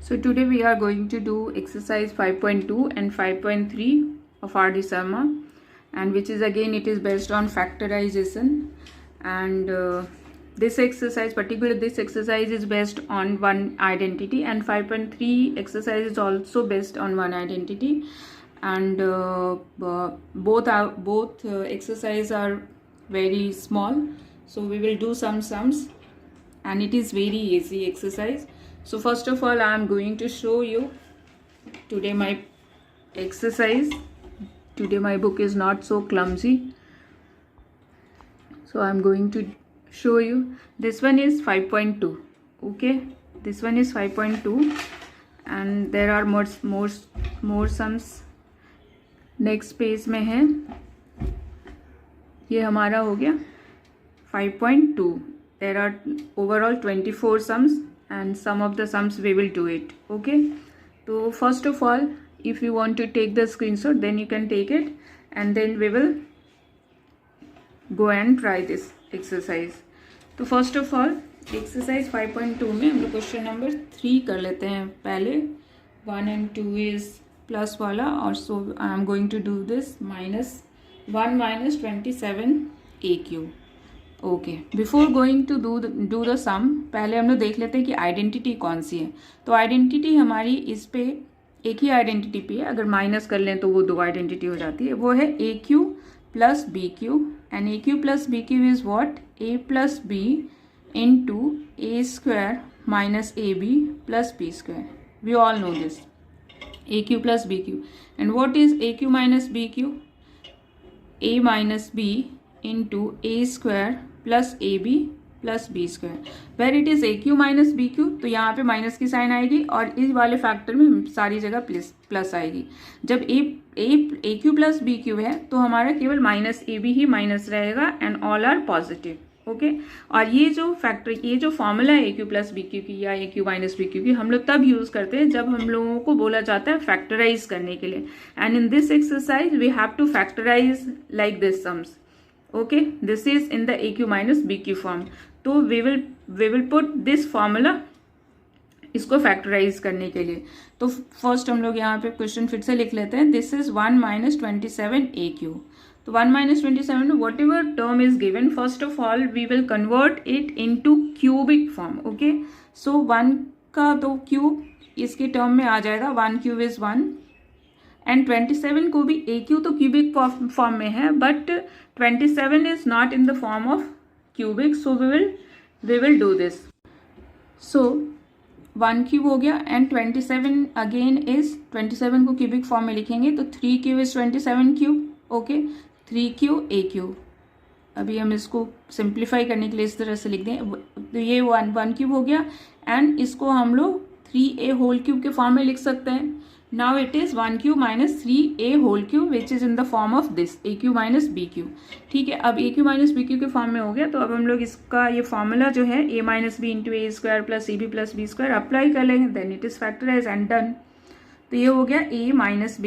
So today we are going to do exercise 5.2 and 5.3 of our DSAMA, and which is again it is based on factorization, and this exercise, particularly this exercise, is based on one identity, and 5.3 exercise is also based on one identity, and both exercise are very small. So we will do some sums, and it is very easy exercise. So first of all, I am going to show you today my exercise. Today my book is not so clumsy, so I am going to show you. This one is 5.2. okay, this one is 5.2, and there are more sums. Next page में है, ये हमारा हो गया 5.2. there are overall 24 sums, and some of the sums we will do it. Okay, so first of all, if you want to take the screenshot, then you can take it, and then we will go and try this exercise. तो first of all exercise 5.2 में हम लोग question number 3 कर लेते हैं पहले. 1 and 2 is plus वाला, और so I am going to do this -1 - 27 AQ. Okay, before going to do the sum, पहले हम लोग देख लेते हैं कि आइडेंटिटी कौन सी है. तो आइडेंटिटी हमारी इस पे एक ही आइडेंटिटी पे है. अगर माइनस कर लें तो वो दो आइडेंटिटी हो जाती है. वो है AQ plus BQ, and AQ plus BQ is what? A plus B into A square minus AB plus B square. We all know this. AQ plus BQ, and what is AQ minus BQ? A minus B into A square plus AB plus B square. Where it is AQ minus BQ, तो यहाँ पे minus की sign आएगी, और इस वाले factor में सारी जगह प्लस आएगी. जब AQ प्लस BQ है तो हमारा केवल माइनस AB ही माइनस रहेगा, and all are positive. Okay, और ये जो फैक्टर, ये जो फॉर्मूला है AQ प्लस BQ की या AQ माइनस BQ की, हम लोग तब यूज करते हैं जब हम लोगों को बोला जाता है फैक्टराइज करने के लिए. And in this exercise we have to factorise like this sums. Okay, this is in the AQ minus BQ form. तो we will put this formula इसको फैक्टराइज करने के लिए. तो फर्स्ट हम लोग यहाँ पे क्वेश्चन फिर से लिख लेते हैं. This is 1 - 27 AQ. तो 1 - 27 में whatever term is given, first of all we will convert it into cubic form. Okay, so 1 का तो क्यूब इसके टर्म में आ जाएगा. 1 क्यूब इज 1, एंड 27 को भी AQ तो क्यूबिक फॉर्म में है, but 27 is not in the form of cubic. So we will do this. So 1 cube हो गया, एंड 27 अगेन इज 27 को क्यूबिक फॉर्म में लिखेंगे तो 3 cube is 27 cube. Okay, 3 cube AQ. अभी हम इसको सिंप्लीफाई करने के लिए इस तरह से लिख दें. तो ये 1 क्यूब हो गया, एंड इसको हम लोग 3A होल क्यूब के फॉर्म में लिख सकते हैं. Now it is 1 cube minus 3A whole cube which is in the form of this AQ minus BQ. ठीक है, अब AQ माइनस BQ के फॉर्म में हो गया. तो अब हम लोग इसका ये फॉर्मूला जो है A minus B into A square plus CB plus B square apply कर लेंगे. Then it is factorise and done. तो ये हो गया A minus B.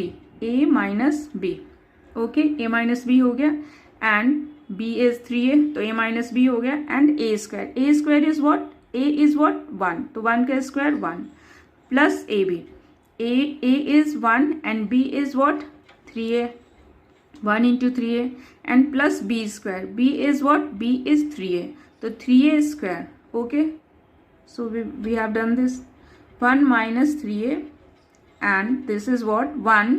Okay, A minus B हो गया, एंड B इज 3A, तो A माइनस B हो गया, and A square is what? A is what? 1. तो 1 का square 1 plus AB. A is 1 and B is what? 3A. 1 into 3A, and plus B square. B is what? B is 3A. So 3A square. Okay. So we have done this. 1 minus 3A, and this is what? 1.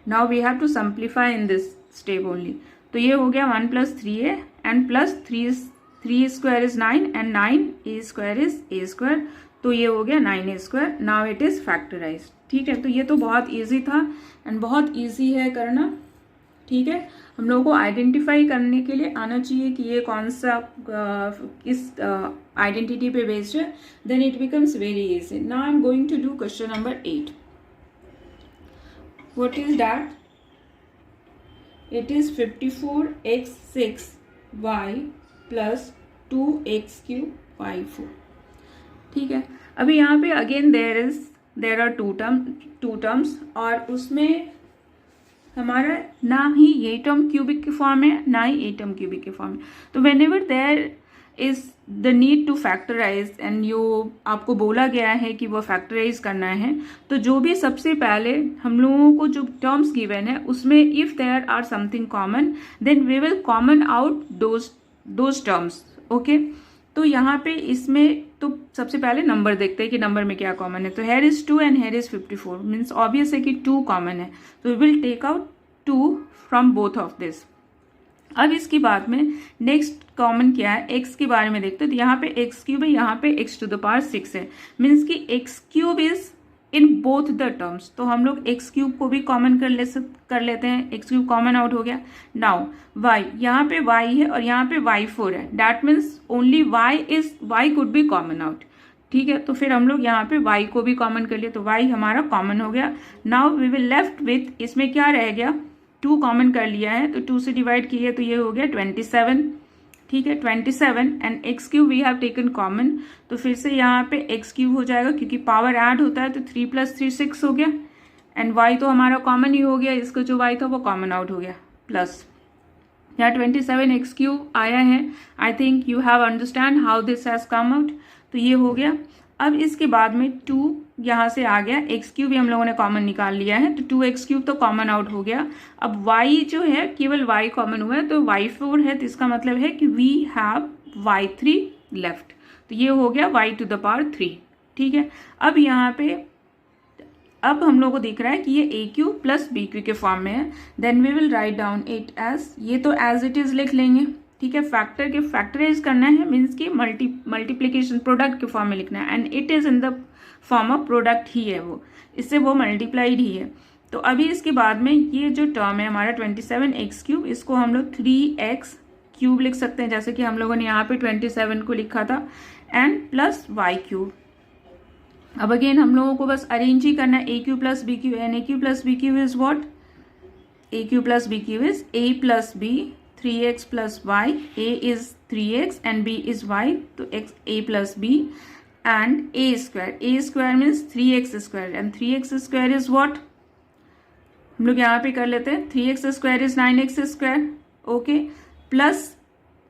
Now we have to simplify in this step only. तो ये हो गया 1 plus 3A, and plus 3 square is 9, and 9A square is A square. तो ये हो गया 9A square. Now it is factorise. ठीक है, तो ये तो बहुत इजी था, एंड बहुत इजी है करना. ठीक है, हम लोगों को आइडेंटिफाई करने के लिए आना चाहिए कि ये कौन सा किस आइडेंटिटी पे बेस्ड है. Then it becomes very easy. Now I am going to do question number 8. What is that? It is 54x6y plus 2x³ y4. ठीक है, अभी यहाँ पे again there are two terms, और उसमें हमारा ना ही ये टर्म क्यूबिक के फॉर्म है, ना ही ये टर्म क्यूबिक के फॉर्म है. तो whenever there is the need to factorise and you आपको बोला गया है कि वो फैक्टराइज करना है, तो जो भी सबसे पहले हम लोगों को जो टर्म्स गिवन है उसमें if there are something common then we will common out those terms. Okay, तो यहाँ पे इसमें तो सबसे पहले नंबर देखते हैं कि नंबर में क्या कॉमन है। तो here is 2 and here is 54 means obvious है कि 2 कॉमन है, तो we will take out 2 from both of this. अब इसके बाद में नेक्स्ट कॉमन क्या है, x के बारे में देखते हैं। तो यहाँ पे x क्यूब है, यहाँ पे x टू द पावर 6 है, मीन्स कि x cube is in both the terms. तो हम लोग x क्यूब को भी कॉमन कर लेते हैं, x क्यूब कॉमन आउट हो गया। नाउ y, यहाँ पे y है और यहाँ पे y4 है, that means only y could be common out. ठीक है, तो फिर हम लोग यहाँ पे y को भी कॉमन कर लिए, तो y हमारा कॉमन हो गया। Now we will left with, इसमें क्या रह गया, 2 कॉमन कर लिया है, तो 2 से डिवाइड किया तो ये हो गया 27। ठीक है, 27 and x cube we have taken common, तो फिर से यहाँ पे x क्यूब हो जाएगा क्योंकि पावर ऐड होता है, तो 3 + 3 6 हो गया एंड y तो हमारा कॉमन ही हो गया, इसका जो y था वो कॉमन आउट हो गया। प्लस यहाँ 27 x क्यूब आया है। आई think you have understand how this has come out, तो ये हो गया। अब इसके बाद में 2 यहाँ से आ गया, x क्यूब भी हम लोगों ने कॉमन निकाल लिया है, तो 2x क्यूब तो कॉमन आउट हो गया। अब y जो है केवल y कॉमन हुआ है, तो y4 है, तो इसका मतलब है कि वी हैव y3 लेफ्ट, तो ये हो गया y टू द पावर 3। ठीक है, अब यहाँ पे अब हम लोगों को दिख रहा है कि ये a cube plus b cube के फॉर्म में है, then we will write down it as, ये तो एज इट इज लिख लेंगे। ठीक है, फैक्टर के फैक्टराइज करना है मीन्स कि मल्टीप्लीकेशन प्रोडक्ट के फॉर्म में लिखना है and it is in the form of product ही है, वो इससे वो मल्टीप्लाइड ही है। तो अभी इसके बाद में ये जो टर्म है हमारा 27x क्यूब, इसको हम लोग 3x क्यूब लिख सकते हैं, जैसे कि हम लोगों ने यहाँ पे 27 को लिखा था, एंड प्लस y क्यूब। अब अगेन हम लोगों को बस अरेंज ही करना है, a cube plus b cube and a cube plus b cube is what, a cube plus b cube is a plus b, 3x plus y, a is 3x and b is y, तो x a plus b and a square means 3x square and 3x square is what, हम लोग यहाँ पे कर लेते हैं, 3x square is 9x square। Okay, plus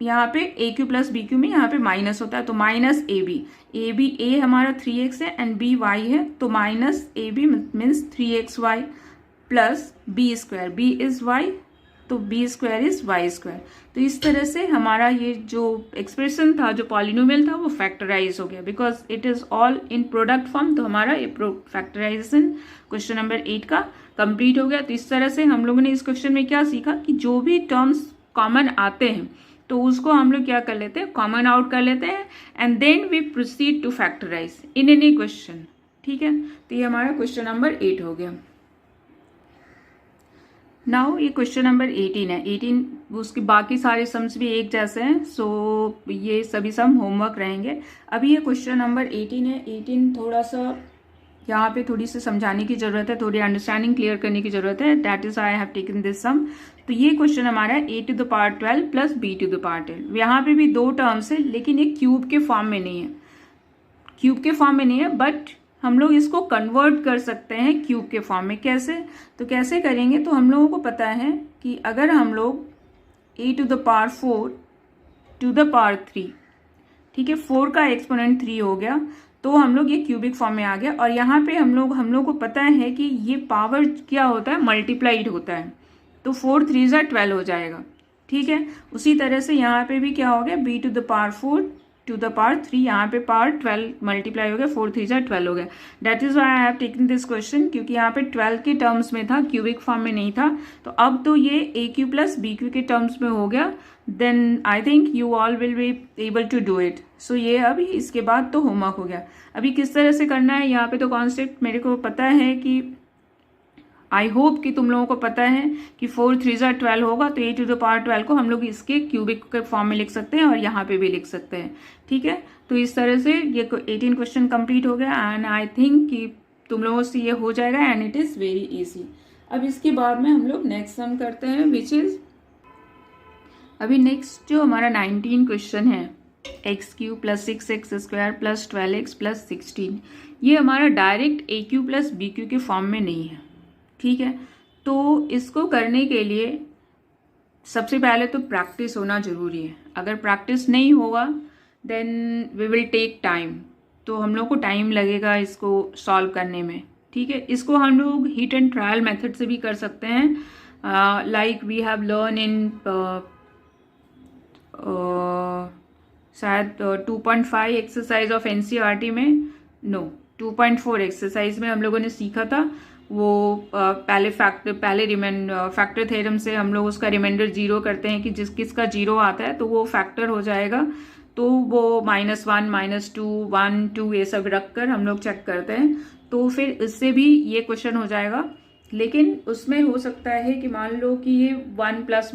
यहाँ पे a cube plus b Q में यहाँ पे माइनस होता है, तो माइनस ए बी a हमारा 3x है एंड b y है, तो minus A B means 3xy plus b square, b is y, तो b square is y square. तो इस तरह से हमारा ये जो एक्सप्रेशन था, जो पॉलिनोमियल था, वो फैक्टराइज हो गया because it is all in product form. तो हमारा ये फैक्टराइजेशन क्वेश्चन नंबर 8 का कंप्लीट हो गया। तो इस तरह से हम लोगों ने इस क्वेश्चन में क्या सीखा कि जो भी टर्म्स कॉमन आते हैं तो उसको हम लोग क्या कर लेते हैं, कॉमन आउट कर लेते हैं and then we proceed to factorise in any question. ठीक है, तो ये हमारा क्वेश्चन नंबर 8 हो गया। नाउ ये क्वेश्चन नंबर 18 है। 18 उसके बाकी सारे सम्स भी एक जैसे हैं, सो ये सभी सम होमवर्क रहेंगे। अभी ये क्वेश्चन नंबर 18 है। 18 थोड़ा सा यहाँ पे थोड़ी सी समझाने की जरूरत है, थोड़ी अंडरस्टैंडिंग क्लियर करने की जरूरत है, that is I have taken this sum. तो ये क्वेश्चन हमारा है a to the power 12 plus b to the power 12। यहाँ पे भी दो टर्म्स है लेकिन ये क्यूब के फॉर्म में नहीं है, क्यूब के फॉर्म में नहीं है, बट हम लोग इसको कन्वर्ट कर सकते हैं क्यूब के फॉर्म में। कैसे, तो कैसे करेंगे, तो हम लोगों को पता है कि अगर हम लोग a to the power 4 to the power 3, ठीक है, 4 का एक्सपोनेंट 3 हो गया, तो हम लोग ये क्यूबिक फॉर्म में आ गया। और यहाँ पे हम लोग को पता है कि ये पावर क्या होता है, मल्टीप्लाइड होता है, तो 4 3 12 हो जाएगा। ठीक है, उसी तरह से यहाँ पे भी क्या हो गया, b to the power 4 to the power 3, यहाँ पे पावर 12 मल्टीप्लाई हो गया, 4 3 12 हो गया। That is why I have taken this question, क्योंकि यहाँ पे 12 के टर्म्स में था, क्यूबिक फॉर्म में नहीं था। तो अब तो ये a cube plus B cube के टर्म्स में हो गया, then I think you all will be able to do it. So ये अभी इसके बाद तो होमवर्क हो गया। अभी किस तरह से करना है, यहाँ पे तो कॉन्सेप्ट मेरे को पता है कि आई होप कि तुम लोगों को पता है कि 4 3 12 होगा, तो a टू द पावर 12 को हम लोग इसके क्यूबिक के फॉर्म में लिख सकते हैं और यहाँ पे भी लिख सकते हैं। ठीक है, तो इस तरह से ये 18 क्वेश्चन कंप्लीट हो गया एंड आई थिंक कि तुम लोगों से ये हो जाएगा and it is very easy. अब इसके बाद में हम लोग नेक्स्ट सम करते हैं, विच इज़ अभी नेक्स्ट जो हमारा 19 क्वेश्चन है, x Q plus 6x square plus 12x plus 16, ये हमारा डायरेक्ट ए क्यू प्लस बी क्यू के फॉर्म में नहीं है। ठीक है, तो इसको करने के लिए सबसे पहले तो प्रैक्टिस होना जरूरी है। अगर प्रैक्टिस नहीं होगा then we will take time, तो हम लोग को टाइम लगेगा इसको सॉल्व करने में, ठीक है। इसको हम लोग हिट एंड ट्रायल मेथड से भी कर सकते हैं, like we have learn in शायद 2.5 एक्सरसाइज ऑफ एनसीईआरटी में, नो 2.4 एक्सरसाइज में हम लोगों ने सीखा था वो पहले फैक्टर थ्योरम से हम लोग उसका रिमाइंडर जीरो करते हैं कि किसका जीरो आता है तो वो फैक्टर हो जाएगा, तो वो -1 -2 1 2 ये सब रख कर हम लोग चेक करते हैं, तो फिर इससे भी ये क्वेश्चन हो जाएगा। लेकिन उसमें हो सकता है कि मान लो कि ये 1 प्लस,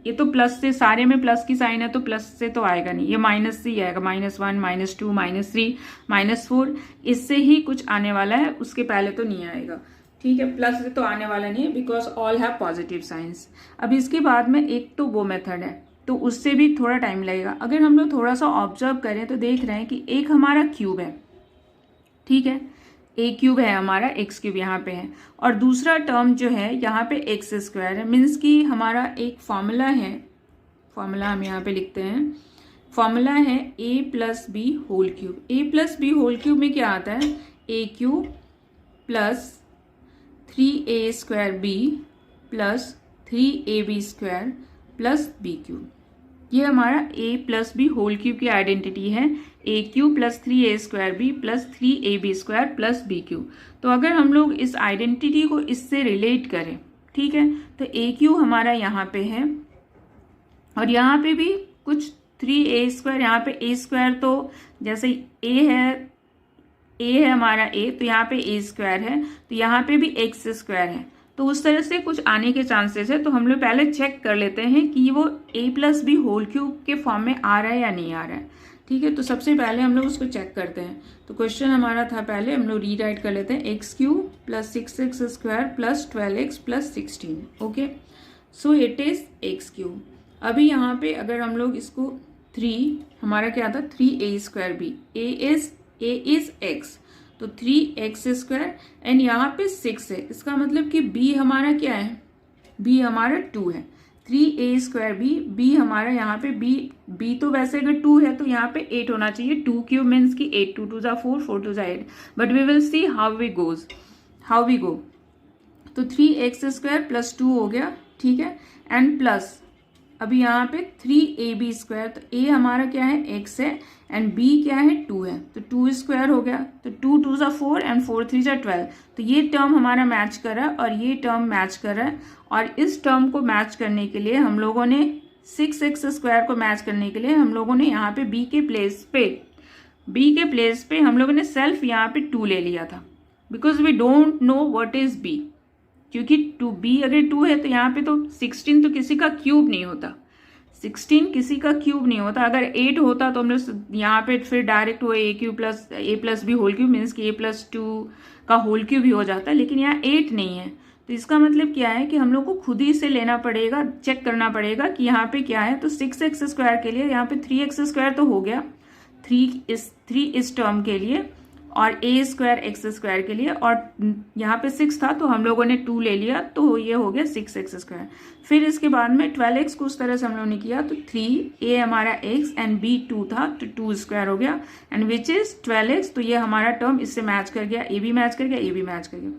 ये तो प्लस से, सारे में प्लस की साइन है तो प्लस से तो आएगा नहीं, ये माइनस से ही आएगा, -1 -2 -3 -4, इससे ही कुछ आने वाला है, उसके पहले तो नहीं आएगा, ठीक है। प्लस से तो आने वाला नहीं है because all have positive science. अब इसके बाद में एक तो वो मेथड है, तो उससे भी थोड़ा टाइम लगेगा। अगर हम लोग थोड़ा सा ऑब्जर्व करें तो देख रहे हैं कि एक हमारा क्यूब है, ठीक है, ए क्यूब है हमारा, एक्स क्यूब यहाँ पे है, और दूसरा टर्म जो है यहाँ पे एक्स स्क्वायर है, मीन्स कि हमारा एक फॉर्मूला है, फॉर्मूला हम यहाँ पे लिखते हैं, फॉर्मूला है a plus B whole cube. a plus B whole cube में क्या आता है, a cube plus 3a square b plus 3ab square plus b cube. ये हमारा a plus B whole cube की आइडेंटिटी है, a cube plus 3a square b plus 3ab square plus b cube. तो अगर हम लोग इस आइडेंटिटी को इससे रिलेट करें, ठीक है, तो ए क्यूब हमारा यहाँ पे है और यहाँ पे भी कुछ 3a स्क्वायर, यहाँ पे a स्क्वायर तो जैसे a है हमारा a, तो यहाँ पे a स्क्वायर है, तो यहाँ पे भी x स्क्वायर है, तो उस तरह से कुछ आने के चांसेस है। तो हम लोग पहले चेक कर लेते हैं कि वो a plus B whole cube के फॉर्म में आ रहा है या नहीं आ रहा है, ठीक है। तो सबसे पहले हम लोग उसको चेक करते हैं। तो क्वेश्चन हमारा था, पहले हम लोग रीराइट कर लेते हैं, x cube plus 6x square plus 12x plus 16, okay, so it is x cube. अभी यहाँ पे अगर हम लोग इसको 3, हमारा क्या था 3a square B, a is x, तो 3x स्क्वायर एंड यहाँ पे 6 है, इसका मतलब कि b हमारा क्या है, b हमारा 2 है, 3a स्क्वायर b हमारा यहाँ पे b तो वैसे अगर 2 है तो यहाँ पे 8 होना चाहिए, 2 क्यूब मीन्स की 8, 2 2 4 4 2 8, but we will see how we go. तो 3x स्क्वायर प्लस 2 हो गया, ठीक है, एंड प्लस अभी यहाँ पे 3ab स्क्वायर, तो a हमारा क्या है x है एंड b क्या है 2 है, तो 2 स्क्वायर हो गया, तो 2 2 4 एंड 4 3 12, तो ये टर्म हमारा मैच कर रहा है और ये टर्म मैच कर रहा है। और इस टर्म को मैच करने के लिए हम लोगों ने 6x स्क्वायर को मैच करने के लिए हम लोगों ने यहाँ पे b के प्लेस पे हम लोगों ने सेल्फ यहाँ पे 2 ले लिया था, because we don't know what is b, क्योंकि 2b अगर 2 है तो यहाँ पे तो 16 तो किसी का क्यूब नहीं होता, 16 किसी का क्यूब नहीं होता। अगर 8 होता तो हम लोग यहाँ पे फिर डायरेक्ट वो a cube plus a plus B whole cube means कि a प्लस 2 का होल क्यूब भी हो जाता है, लेकिन यहाँ 8 नहीं है, तो इसका मतलब क्या है कि हम लोग को खुद ही से लेना पड़ेगा, चेक करना पड़ेगा कि यहाँ पे क्या है। तो 6x स्क्वायर के लिए यहाँ पे 3x स्क्वायर तो हो गया, 3 इस टर्म के लिए और a स्क्वायर x स्क्वायर के लिए, और यहाँ पे 6 था तो हम लोगों ने 2 ले लिया, तो ये हो गया 6x स्क्वायर। फिर इसके बाद में 12x को उस तरह से हम लोगों ने किया, तो 3a हमारा x एंड b 2 था, तो 2 स्क्वायर हो गया एंड विच इज 12x, तो ये हमारा टर्म इससे मैच कर गया, a भी मैच कर गया, a भी मैच कर गया।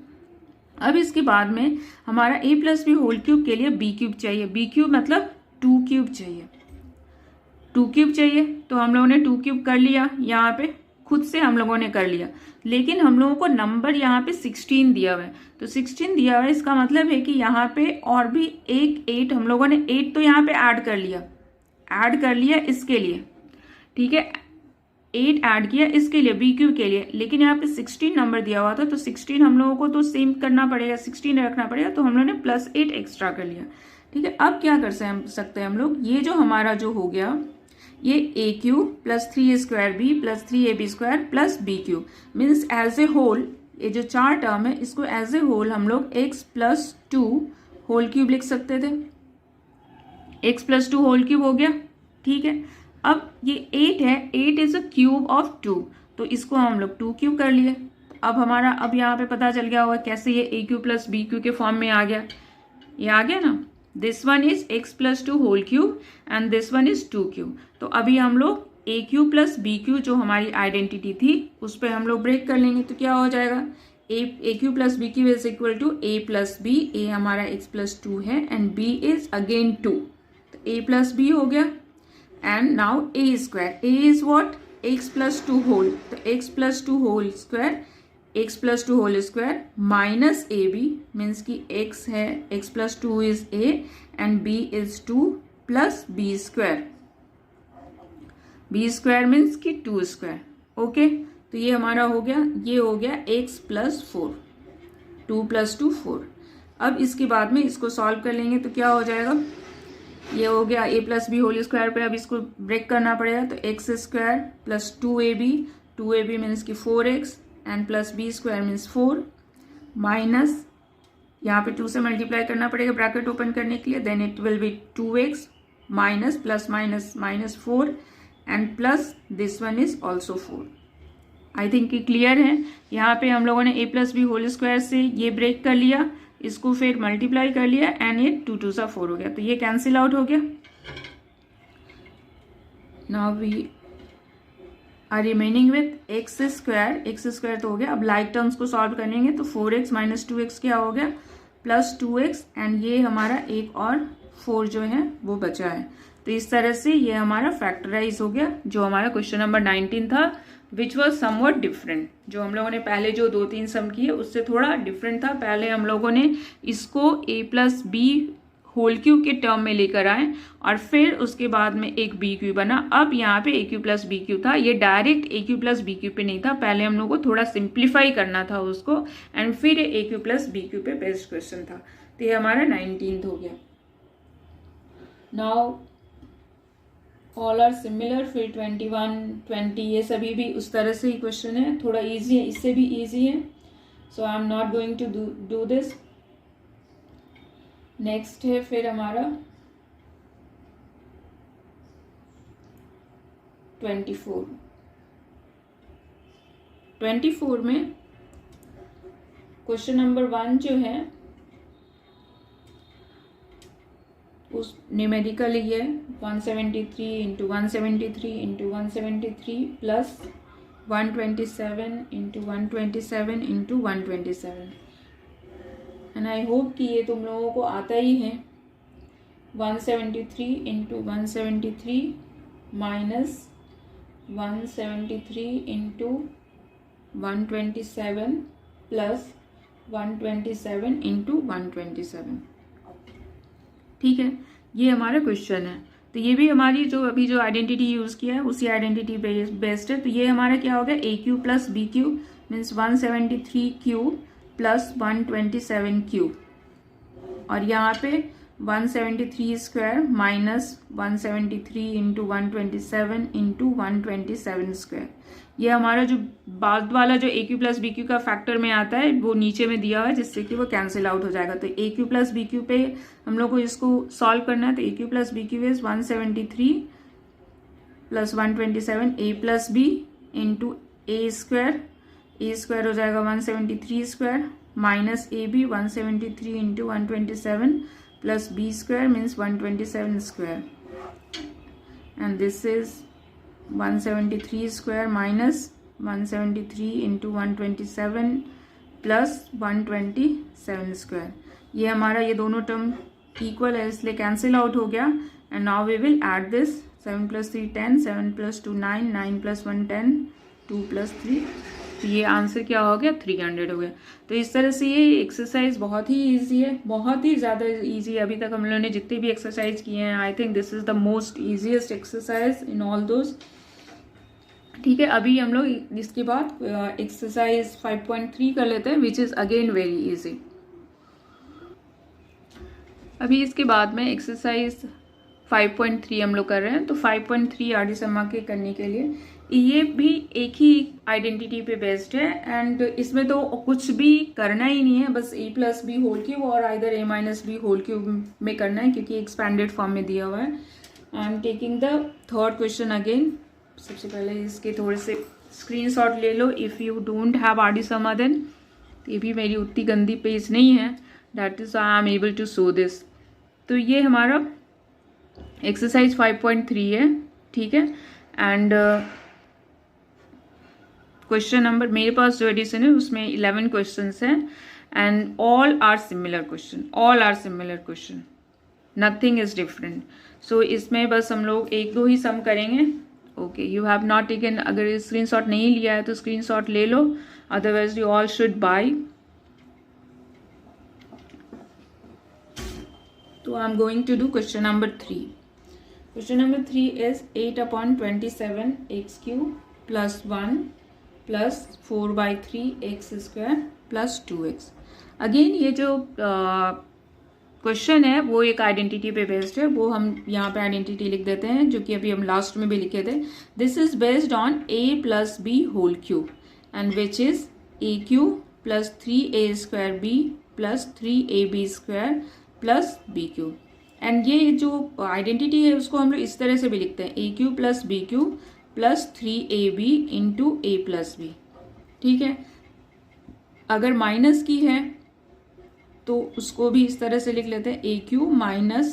अब इसके बाद में हमारा a plus B whole cube के लिए b क्यूब चाहिए, b क्यूब मतलब 2 क्यूब चाहिए, 2 क्यूब चाहिए, तो हम लोगों ने 2 क्यूब कर लिया, यहाँ पे खुद से हम लोगों ने कर लिया, लेकिन हम लोगों को नंबर यहाँ पे 16 दिया हुआ है, तो 16 दिया हुआ है, इसका मतलब है कि यहाँ पे और भी एक 8 हम लोगों ने 8 तो यहाँ पे ऐड कर लिया इसके लिए, ठीक है, 8 ऐड किया इसके लिए बी क्यूब के लिए, लेकिन यहाँ पे 16 नंबर दिया हुआ था, तो 16 हम लोगों को तो सेम करना पड़ेगा, 16 रखना पड़ेगा, तो हम लोगों ने +8 एक्स्ट्रा कर लिया, ठीक है। अब क्या कर सकते हैं हम लोग, ये जो हमारा जो हो गया, ये a cube plus 3a square b plus 3ab square plus b cube means as a whole, ये जो 4 टर्म है इसको एज ए होल हम लोग x प्लस 2 होल क्यूब लिख सकते थे, x प्लस 2 होल क्यूब हो गया, ठीक है। अब ये 8 है, 8 इज अ क्यूब ऑफ 2, तो इसको हम लोग 2 क्यूब कर लिए। अब हमारा अब यहाँ पे पता चल गया होगा कैसे ये a cube plus b cube के फॉर्म में आ गया, ये आ गया ना, this one is x plus 2 whole cube and this one is 2 cube. तो अभी हम लोग A cube plus B cube जो हमारी आइडेंटिटी थी उस पर हम लोग ब्रेक कर लेंगे। तो क्या हो जाएगा, a cube plus B cube is equal to a plus b. A हमारा एक्स प्लस 2 है एंड बी इज अगेन 2, तो ए प्लस बी हो गया। And now a square, a is what, x plus 2 whole, तो x plus 2 whole square, x plus 2 whole square minus A B means की x है, x plus 2 is a and b is 2 plus B square, b square means की 2 square. Okay, तो ये हमारा हो गया, ये हो गया एक्स प्लस 4, 2 प्लस 2 4। अब इसके बाद में इसको सॉल्व कर लेंगे तो क्या हो जाएगा, ये हो गया ए प्लस बी होल स्क्वायर पे, अब इसको ब्रेक करना पड़ेगा। तो x square plus 2ab, 2ab means की 4x and plus B square means 4 minus, यहाँ पे 2 से मल्टीप्लाई करना पड़ेगा ब्रैकेट ओपन करने के लिए, then it will be 2x minus plus minus minus 4 and plus this one is also 4। I think ये क्लियर है। यहाँ पे हम लोगों ने A plus B whole square से ये ब्रेक कर लिया, इसको फिर मल्टीप्लाई कर लिया एंड ये 2 2 सा 4 हो गया, तो ये कैंसिल आउट हो गया। Now we are remaining with x square, X square तो हो गया। अब लाइक टर्म्स को सॉल्व करेंगे तो 4x माइनस 2x क्या हो गया, प्लस 2x एंड ये हमारा एक और 4 जो है वो बचा है। तो इस तरह से ये हमारा फैक्टराइज हो गया, जो हमारा क्वेश्चन नंबर 19 था विच वॉज समवट डिफरेंट। जो हम लोगों ने पहले जो 2-3 सम किए उससे थोड़ा डिफरेंट था। पहले हम लोगों ने इसको ए प्लस बी होल क्यू के टर्म में लेकर आए और फिर उसके बाद में एक बी क्यू बना। अब यहाँ पे ए क्यू प्लस बी क्यू था, ये डायरेक्ट ए क्यू प्लस बी क्यू पे नहीं था, पहले हम लोग को थोड़ा सिंप्लीफाई करना था उसको एंड फिर a cube plus B cube पे बेस्ड क्वेश्चन था। तो ये हमारा 19th हो गया। नाउ ऑल आर सिमिलर, फिर 21, 20 ये सभी भी उस तरह से ही क्वेश्चन है, थोड़ा इजी है, इससे भी इजी है। So I am not going to do this. Next है फिर हमारा 24। 24 में क्वेश्चन नंबर 1 जो है उस न्यूमेरिकल ये 173 into 173 into 173 plus 127 into 127 into 127 and I hope कि ये तुम लोगों को आता ही है। 173 into 173 minus 173 into 127 plus 127 into 127। ठीक है, ये हमारा क्वेश्चन है। तो ये भी हमारी जो अभी जो आइडेंटिटी यूज़ किया है उसी आइडेंटिटी बेस्ड है। तो ये हमारा क्या हो गया, a cube plus B cube means 173 cube plus 127 cube, और यहाँ पे 173 square minus 173 into 127 into 127 square. ये हमारा जो बाद वाला जो a cube plus B cube का फैक्टर में आता है वो नीचे में दिया हुआ है, जिससे कि वो कैंसिल आउट हो जाएगा। तो a cube plus B cube पे हम लोग को इसको सॉल्व करना है। तो a cube plus B cube is 173 plus 127 a plus b into a square हो जाएगा 173 square minus A b 173 into 127 plus B square means 127 square and this is 173 square minus 173 into 127 plus 127 square. ये हमारा ये दोनों term equal है इसलिए cancel out हो गया। And now we will add this 7 plus 3 10, 7 plus 2 9, 9 plus 1 10, 2 plus 3, तो ये आंसर क्या हो गया 300 हो गया। तो इस तरह से ये एक्सरसाइज बहुत ही ईजी है, बहुत ही ज़्यादा ईजी है। अभी तक हम लोगों ने जितने भी एक्सरसाइज किए हैं I think this is the most easiest exercise in all those. ठीक है, अभी हम लोग इसके बाद एक्सरसाइज 5.3 कर लेते हैं which is again very easy. अभी इसके बाद में एक्सरसाइज 5.3 हम लोग कर रहे हैं। तो 5.3 आर डी शर्मा के करने के लिए ये भी एक ही आइडेंटिटी पे बेस्ड है एंड इसमें तो कुछ भी करना ही नहीं है, बस ए प्लस बी होल क्यूब और आइदर ए माइनस बी होल क्यूब में करना है क्योंकि एक्सपैंडेड फॉर्म में दिया हुआ है। I am taking the third question again. सबसे पहले इसके थोड़े से स्क्रीनशॉट ले लो if you don't have R D Sharma then. ये भी मेरी उतनी गंदी पेज नहीं है, that is I am able to show this. तो ये हमारा एक्सरसाइज 5.3 है, ठीक है। एंड क्वेश्चन नंबर मेरे पास जो एडिशन है उसमें 11 क्वेश्चन हैं and all are similar question, nothing is different. So इसमें बस हम लोग एक दो ही सम करेंगे. Okay, you have not taken, अगर स्क्रीनशॉट नहीं लिया है तो स्क्रीनशॉट ले लो, otherwise you all should buy. तो I am going to do question number 3. Question number 3 is 8/27 x cube plus 1 plus 4/3 x square plus 2x. Again ये जो क्वेश्चन है वो एक आइडेंटिटी पे बेस्ड है, वो हम यहाँ पे आइडेंटिटी लिख देते हैं जो कि अभी हम लास्ट में भी लिखे थे. This is based on a plus b whole cube and which is a cube plus 3a² b plus 3ab square plus b cube. And ये जो आइडेंटिटी है उसको हम लोग इस तरह से भी लिखते हैं a cube plus b cube plus 3ab into a plus b. ठीक है, अगर माइनस की है तो उसको भी इस तरह से लिख लेते हैं a cube minus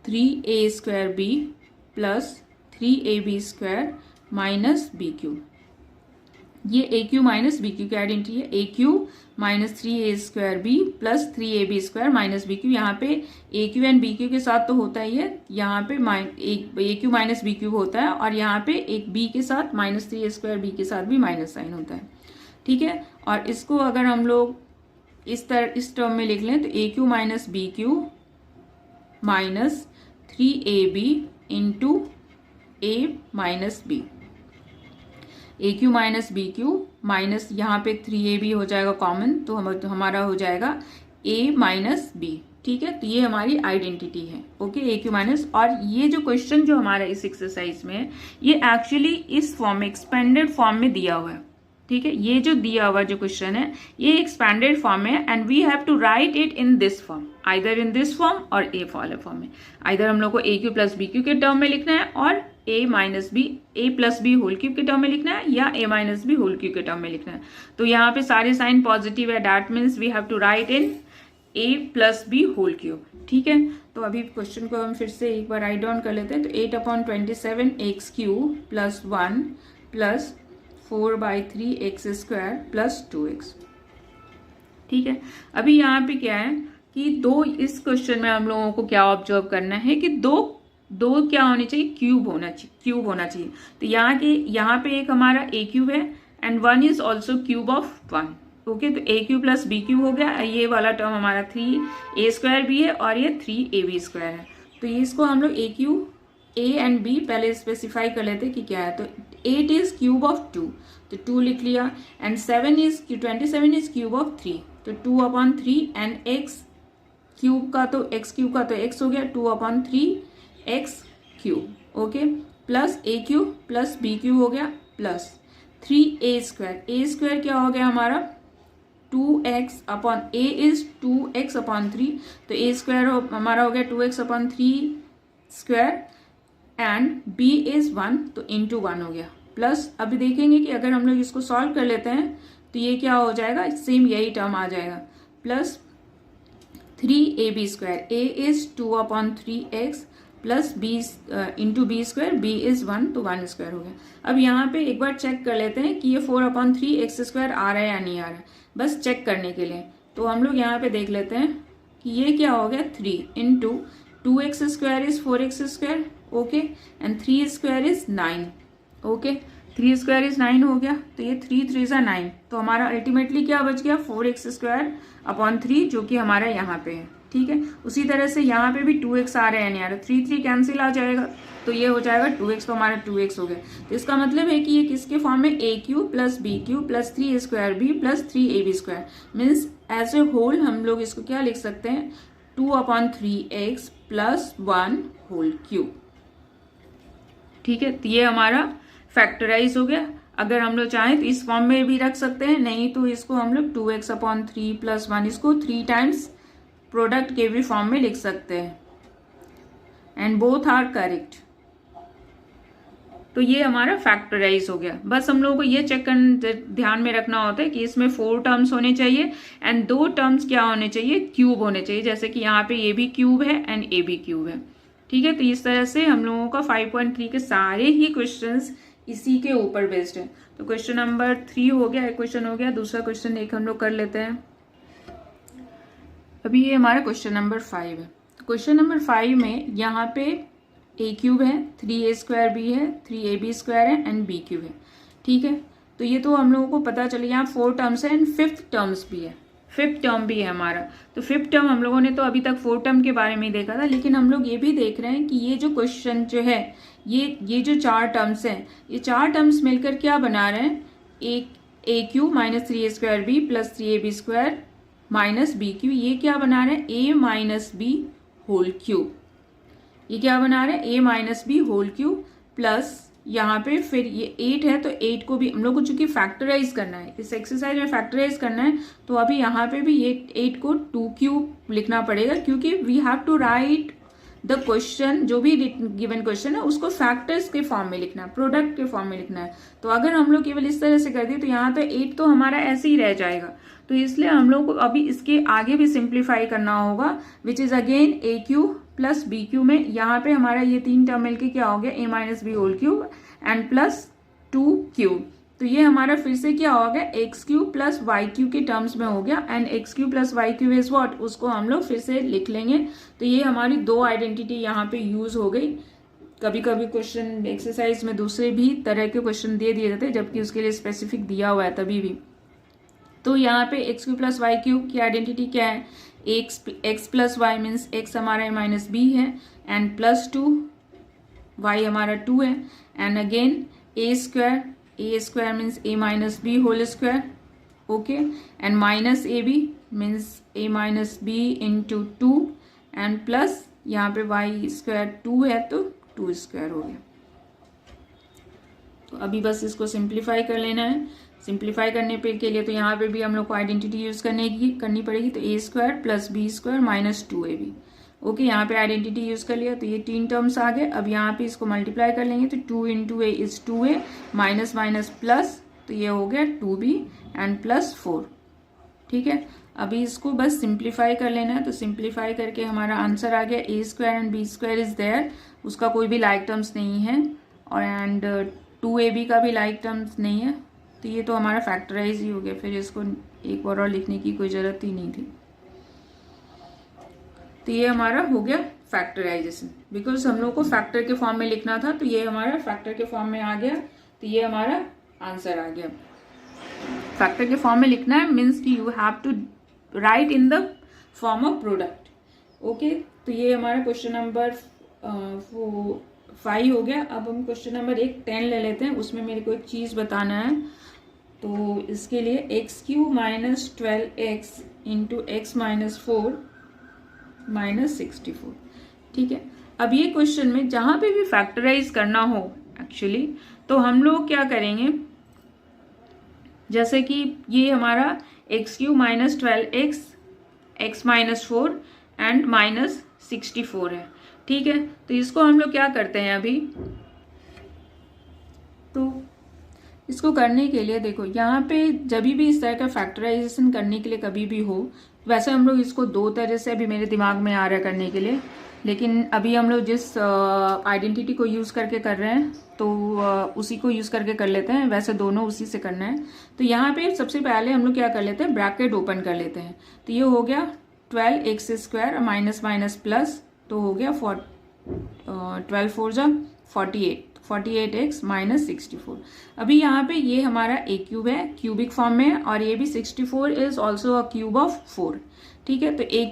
3a² b plus 3ab square minus b cube. ये a cube minus b cube की आइडेंटिटी है. a cube minus 3a² b plus 3ab square minus b cube. यहाँ पे a cube and b cube के साथ तो होता ही है, यहाँ पे a cube minus b cube होता है और यहाँ पे एक b के साथ माइनस 3a² b के साथ भी माइनस साइन होता है. ठीक है, और इसको अगर हम लोग इस टर्म में लिख लें तो a cube minus b cube minus 3ab into a minus b. a cube minus B cube minus यहाँ पे 3ab हो जाएगा कॉमन, तो हमारा हो जाएगा a माइनस b. ठीक है, तो ये हमारी आइडेंटिटी है. Okay, a cube minus. और ये जो क्वेश्चन जो हमारा इस एक्सरसाइज में है ये एक्चुअली इस फॉर्म में एक्सपेंडेड फॉर्म में दिया हुआ है. ठीक है, ये जो दिया हुआ जो क्वेश्चन है ये एक्सपेंडेड फॉर्म है and we have to write it in this form, either in this form और ए वाले फॉर्म में. आइदर हम लोग को a cube plus B cube के टर्म में लिखना है और a minus B a plus B whole cube के टर्म में लिखना है या a minus B whole cube के टर्म में लिखना है. तो यहाँ पे सारे साइन पॉजिटिव है, that means we have to write in a plus B whole cube. ठीक है, तो अभी क्वेश्चन को हम फिर से एक बार राइट डाउन कर लेते हैं. तो 8/27 x cube plus 1 plus 4/3 x square plus 2x. ठीक है, अभी यहाँ पे क्या है कि दो, इस क्वेश्चन में हम लोगों को क्या ऑब्जर्व करना है कि दो क्या होने चाहिए, क्यूब होना चाहिए. तो यहाँ पे एक हमारा a क्यूब है and 1 is also cube of 1. Okay, तो a cube plus b cube हो गया. ये वाला टर्म हमारा 3a² भी है और ये 3ab स्क्वायर है. तो ये इसको हम लोग a cube a and b पहले स्पेसिफाई कर लेते कि क्या है. तो 8 इज क्यूब ऑफ 2, तो 2 लिख लिया. एंड 27 इज क्यूब ऑफ 3, तो 2/3 एंड x क्यूब का तो x हो गया 2/3 x cube. Okay, plus a cube plus b cube हो गया प्लस 3a स्क्वायर क्या हो गया हमारा 2x/a इज 2x/3, तो a स्क्वायर हमारा हो गया 2x/3 square and b is 1, तो इंटू 1 हो गया. प्लस अभी देखेंगे कि अगर हम लोग इसको सॉल्व कर लेते हैं तो ये क्या हो जाएगा, सेम यही टर्म आ जाएगा. Plus 3ab square, a is 2/3x plus b into B square, b is 1, तो 1 स्क्वायर हो गया. अब यहाँ पे एक बार चेक कर लेते हैं कि ये 4/3 x स्क्वायर आ रहा है या नहीं आ रहा है, बस चेक करने के लिए. तो हम लोग यहाँ पे देख लेते हैं कि ये क्या हो गया 3 into 2x square is 4x square. Okay, and 3 square is 9. Okay, 3 square is 9 हो गया. तो ये 3 3 9, तो हमारा अल्टीमेटली क्या बच गया 4x स्क्वायर अपॉन 3, जो कि हमारा यहाँ पे है. ठीक है, उसी तरह से यहाँ पे भी 2x आ रहा है नहीं आ रहा, 3 कैंसिल आ जाएगा, तो ये हो जाएगा 2x, तो हमारा 2x हो गया. तो इसका मतलब है कि ये किसके फॉर्म में a cube plus b cube plus 3a² plus 3ab square means as a whole हम लोग इसको क्या लिख सकते हैं 2/3x प्लस 1 होल क्यूब. ठीक है, तो ये हमारा फैक्टराइज हो गया. अगर हम लोग चाहें तो इस फॉर्म में भी रख सकते हैं, नहीं तो इसको हम लोग 2x/3 प्लस 1 इसको 3 टाइम्स प्रोडक्ट के भी फॉर्म में लिख सकते हैं एंड बोथ आर करेक्ट. तो ये हमारा फैक्टराइज हो गया. बस हम लोगों को ये चेक ध्यान में रखना होता है कि इसमें 4 टर्म्स होने चाहिए एंड 2 टर्म्स क्या होने चाहिए, क्यूब होने चाहिए. जैसे कि यहाँ पे ये भी क्यूब है एंड ए भी क्यूब है. ठीक है। तो इस तरह से हम लोगों का 5.3 के सारे ही क्वेश्चंस इसी के ऊपर बेस्ड है। तो क्वेश्चन नंबर 3 हो गया, एक क्वेश्चन हो गया। दूसरा क्वेश्चन एक हम लोग कर लेते हैं। अभी ये हमारा क्वेश्चन नंबर 5 है। क्वेश्चन नंबर 5 में यहाँ पे ए क्यूब है, 3a² b है, 3ab² है एंड b क्यूब है। ठीक है, तो ये तो हम लोगों को पता चले। यहाँ 4 टर्म्स है एंड 5th टर्म्स भी है, 5th टर्म भी है हमारा। तो 5th टर्म हम लोगों ने तो अभी तक 4 टर्म के बारे में ही देखा था, लेकिन हम लोग ये भी देख रहे हैं कि ये जो क्वेश्चन जो है, ये जो 4 टर्म्स हैं, ये 4 टर्म्स मिलकर क्या बना रहे हैं, एक a cube minus 3a² b plus 3ab² minus B cube. ये क्या बना रहे हैं, a minus B whole cube. ये क्या बना रहे हैं, a minus B whole cube plus यहाँ पे फिर ये 8 है, तो 8 को भी हम लोग को चूंकि फैक्टराइज करना है, इस एक्सरसाइज में फैक्टराइज करना है, तो अभी यहाँ पे भी ये 8 को 2 क्यूब लिखना पड़ेगा, क्योंकि we have to write the question, जो भी गिवन क्वेश्चन है उसको फैक्टर्स के फॉर्म में लिखना है, प्रोडक्ट के फॉर्म में लिखना है। तो अगर हम लोग केवल इस तरह से कर दिए तो यहाँ तो 8 तो हमारा ऐसे ही रह जाएगा। तो इसलिए हम लोग को अभी इसके आगे भी सिंप्लीफाई करना होगा, which is again A cube plus B cube में यहाँ पे हमारा ये 3 टर्म मिलके क्या हो गया, a minus B whole cube and plus 2 cube. तो ये हमारा फिर से क्या हो गया, x cube plus Y cube के टर्म्स में हो गया and x cube plus Y cube is what, उसको हम लोग फिर से लिख लेंगे। तो ये हमारी 2 आइडेंटिटी यहाँ पे यूज हो गई। कभी कभी क्वेश्चन एक्सरसाइज में दूसरे भी तरह के क्वेश्चन दे दिए जाते हैं, जबकि उसके लिए स्पेसिफिक दिया हुआ है तभी भी। तो यहाँ पे X cube plus Y cube की आइडेंटिटी क्या है, x plus Y means X हमारा ए माइनस बी है एंड प्लस 2 वाई हमारा 2 है and again A square means A minus B whole square, okay, and minus A B means A minus B into 2 and plus यहाँ पे Y square 2 है तो 2 square हो गया। तो अभी बस इसको सिंप्लीफाई कर लेना है। सिंप्लीफाई करने पे के लिए तो यहाँ पे भी हम लोग को आइडेंटिटी यूज करनी पड़ेगी। तो a square plus B square minus 2ab, okay, यहाँ पे आइडेंटिटी यूज कर लिया। तो ये 3 टर्म्स आ गए। अब यहाँ पे इसको मल्टीप्लाई कर लेंगे तो 2 into A is 2a minus minus plus, तो ये हो गया 2b एंड प्लस 4। ठीक है, अभी इसको बस सिंप्लीफाई कर लेना है। तो सिंप्लीफाई करके हमारा आंसर आ गया a square and b square is there, उसका कोई भी लाइक टर्म्स नहीं है, और एंड 2ab का भी लाइक टर्म्स नहीं है। तो ये तो हमारा फैक्टराइज ही हो गया, फिर इसको एक बार और लिखने की कोई ज़रूरत ही नहीं थी। तो ये हमारा हो गया फैक्टराइजेशन, बिकॉज हम लोग को फैक्टर के फॉर्म में लिखना था, तो ये हमारा फैक्टर के फॉर्म में आ गया। तो ये हमारा आंसर आ गया। फैक्टर के फॉर्म में लिखना है मीन्स कि you have to write in the form of product, okay. तो ये हमारा क्वेश्चन नंबर 5 हो गया। अब हम क्वेश्चन नंबर 10 ले लेते हैं। उसमें मेरे को एक चीज़ बताना है। तो इसके लिए x Q minus 12x into x minus 4 minus 64। ठीक है, अब ये क्वेश्चन में जहाँ पे भी फैक्टराइज करना हो एक्चुअली, तो हम लोग क्या करेंगे, जैसे कि ये हमारा x Q minus 12x x minus 4 and minus 64 है। ठीक है, तो इसको हम लोग क्या करते हैं अभी, तो इसको करने के लिए देखो यहाँ पे जब भी इस तरह का फैक्टराइजेशन करने के लिए कभी भी हो, वैसे हम लोग इसको 2 तरह से अभी मेरे दिमाग में आ रहा है करने के लिए, लेकिन अभी हम लोग जिस आइडेंटिटी को यूज़ करके कर रहे हैं तो उसी को यूज़ करके कर लेते हैं। वैसे दोनों उसी से करना है। तो यहाँ पे सबसे पहले हम लोग क्या कर लेते हैं, ब्रैकेट ओपन कर लेते हैं। तो ये हो गया 12x square minus minus plus, तो हो गया 12 4 जा 48x माइनस 64। अभी यहाँ पे ये हमारा ए क्यूब है, क्यूबिक फॉर्म में है, और ये भी 64 is also a cube of 4। ठीक है, तो ए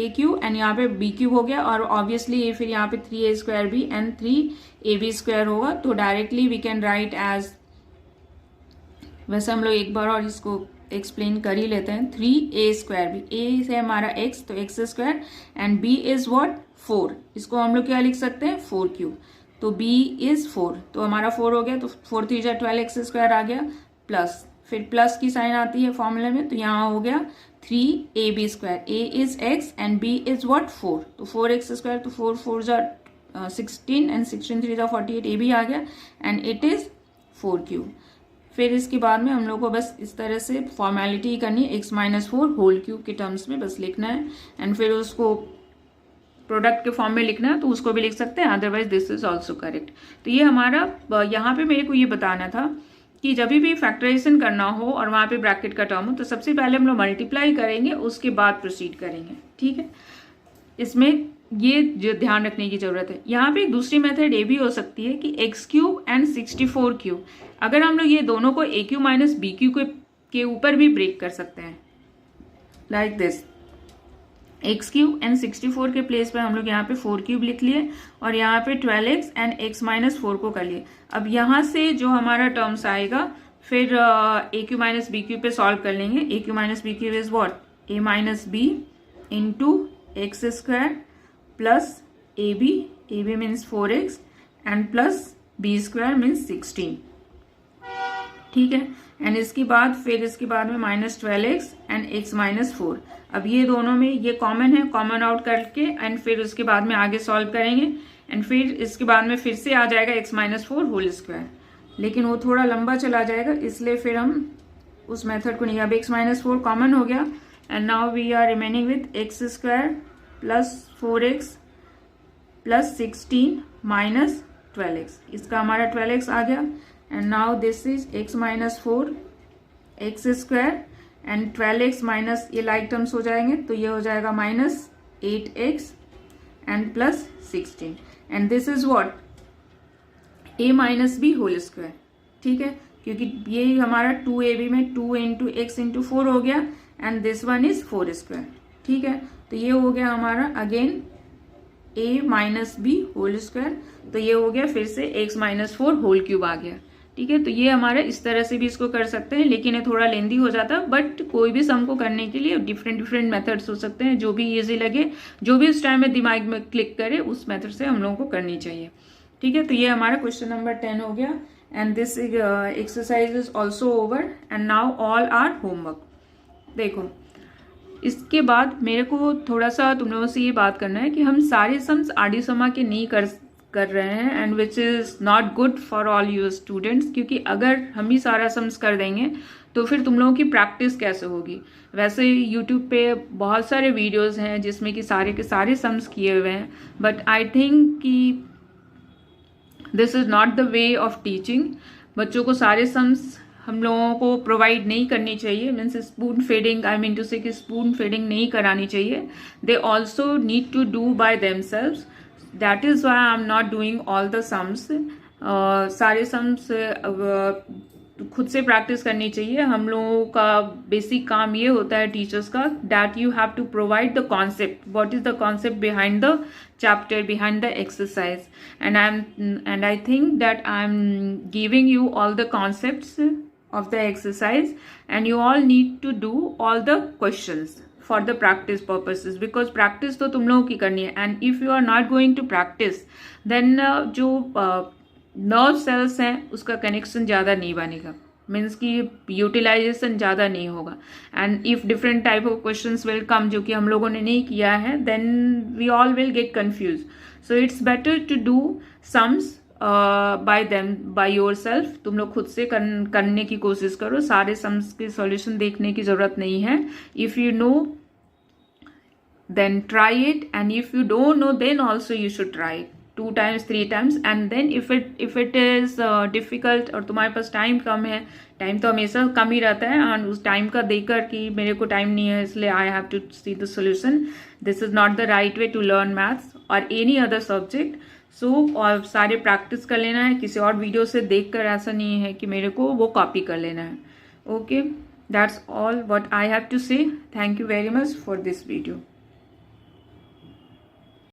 क्यू एंड यहाँ पे बी क्यूब हो गया, और ऑब्वियसली ये फिर यहाँ पे 3a square B and 3ab square होगा। तो directly we can write as, वैसे हम लोग एक बार और इसको एक्सप्लेन कर ही लेते हैं। 3a स्क्वायर बी, ए है हमारा x, तो x square and b is what 4, इसको हम लोग क्या लिख सकते हैं 4 क्यूब। तो b इज 4, तो हमारा 4 हो गया। तो 4 3 जा 12x स्क्वायर आ गया, प्लस फिर प्लस की साइन आती है फॉर्मूले में, तो यहाँ हो गया 3ab square, a is x and b is what 4, तो 4x स्क्वायर, तो 4 4 जा 16 एंड 16 3 जा 48, a भी आ गया एंड इट इज 4 क्यूब। फिर इसके बाद में हम लोग को बस इस तरह से फॉर्मेलिटी करनी है, x माइनस 4 होल क्यूब के टर्म्स में बस लिखना है एंड फिर उसको प्रोडक्ट के फॉर्म में लिखना है तो उसको भी लिख सकते हैं, otherwise this is also correct. तो ये हमारा यहाँ पे मेरे को ये बताना था कि जब भी फैक्टराइजेशन करना हो और वहाँ पे ब्रैकेट का टर्म हो तो सबसे पहले हम लोग मल्टीप्लाई करेंगे, उसके बाद प्रोसीड करेंगे, ठीक है। इसमें ये जो ध्यान रखने की जरूरत है। यहाँ पे एक दूसरी मेथड ये भी हो सकती है कि एक्स क्यूब एंड 64 क्यूब, अगर हम लोग ये दोनों को ए क्यू माइनस बी क्यू के ऊपर भी ब्रेक कर सकते हैं, like this. X cube and 64 के प्लेस पे हम लोग यहाँ पे 4 क्यूब लिख लिए और यहाँ पे 12x एंड x माइनस 4 को कर लिए। अब यहाँ से जो हमारा टर्म्स आएगा फिर a cube minus B cube पे सॉल्व कर लेंगे। A cube minus B cube is what, a minus B into x square plus a B means 4x and plus B square means 16, ठीक है। एंड इसके बाद में minus 12x and x minus 4। अब ये दोनों में ये कॉमन है, कॉमन आउट करके एंड फिर उसके बाद में आगे सॉल्व करेंगे एंड फिर इसके बाद में फिर से आ जाएगा x माइनस 4 होल स्क्वायर, लेकिन वो थोड़ा लंबा चला जाएगा इसलिए फिर हम उस मेथड को नहीं। अब x माइनस 4 कॉमन हो गया and now we are remaining with x square plus 4x plus 16 minus 12x, इसका हमारा 12x आ गया and now this is x minus 4 x square and 12x minus ये लाइक टर्म्स हो जाएंगे तो ये हो जाएगा minus 8x and plus 16 and this is what, a minus B whole square, ठीक है। क्योंकि ये हमारा 2ab में 2 इंटू एक्स इंटू 4 हो गया and this one is 4 square, ठीक है। तो ये हो गया हमारा again a minus B whole square, तो ये हो गया फिर से x माइनस 4 होल क्यूब आ गया, ठीक है। तो ये हमारे इस तरह से भी इसको कर सकते हैं, लेकिन ये थोड़ा लेंदी हो जाता है, बट कोई भी सम को करने के लिए डिफरेंट मेथड्स हो सकते हैं, जो भी इजी लगे, जो भी उस टाइम में दिमाग में क्लिक करे उस मेथड से हम लोगों को करनी चाहिए, ठीक है। तो ये हमारा क्वेश्चन नंबर 10 हो गया and this exercise is also over and now all are homework. देखो इसके बाद मेरे को थोड़ा सा तुम लोगों से ये बात करना है कि हम सारे सम्स आडी समा के नहीं कर रहे हैं and which is not good for all you students, क्योंकि अगर हम ही सारा सम्स कर देंगे तो फिर तुम लोगों की प्रैक्टिस कैसे होगी। वैसे यूट्यूब पे बहुत सारे वीडियोस हैं जिसमें कि सारे के सारे सम्स किए हुए हैं, बट आई थिंक कि this is not the way of teaching. बच्चों को सारे सम्स हम लोगों को प्रोवाइड नहीं करनी चाहिए, means spoon feeding, I mean to say कि स्पून फीडिंग नहीं करानी चाहिए। They also need to do by themselves, that is why I am not doing all the sums. सारे सम्स खुद से प्रैक्टिस करनी चाहिए। हम लोगों का बेसिक काम ये होता है टीचर्स का, that you have to provide the concept, what is the concept behind the chapter, behind the exercise, and I think that I'm giving you all the concepts of the exercise and you all need to do all the questions for the practice purposes, because practice तो तुम लोगों की करनी है and if you are not going to practice then जो nerve cells हैं उसका connection ज़्यादा नहीं बनेगा, मीन्स की यूटिलाइजेशन ज़्यादा नहीं होगा। And if different type of questions will come जो कि हम लोगों ने नहीं किया है, then we all will get confuse. So it's better to do sums by yourself. तुम लोग खुद से करने की कोशिश करो, सारे सम्स के सॉल्यूशन देखने की जरूरत नहीं है। If you know then try it and if you don't know then also you should try 2 times 3 times and then if it is difficult और तुम्हारे पास टाइम कम है, टाइम तो हमेशा कम ही रहता है, और उस टाइम का देखकर कि मेरे को टाइम नहीं है इसलिए I have to see the solution, this is not the right way to learn maths और एनी अदर सब्जेक्ट। सो और सारे प्रैक्टिस कर लेना है, किसी और वीडियो से देख कर ऐसा नहीं है कि मेरे को वो कॉपी कर लेना है। Okay, that's all what I have to say. Thank you very much for this video.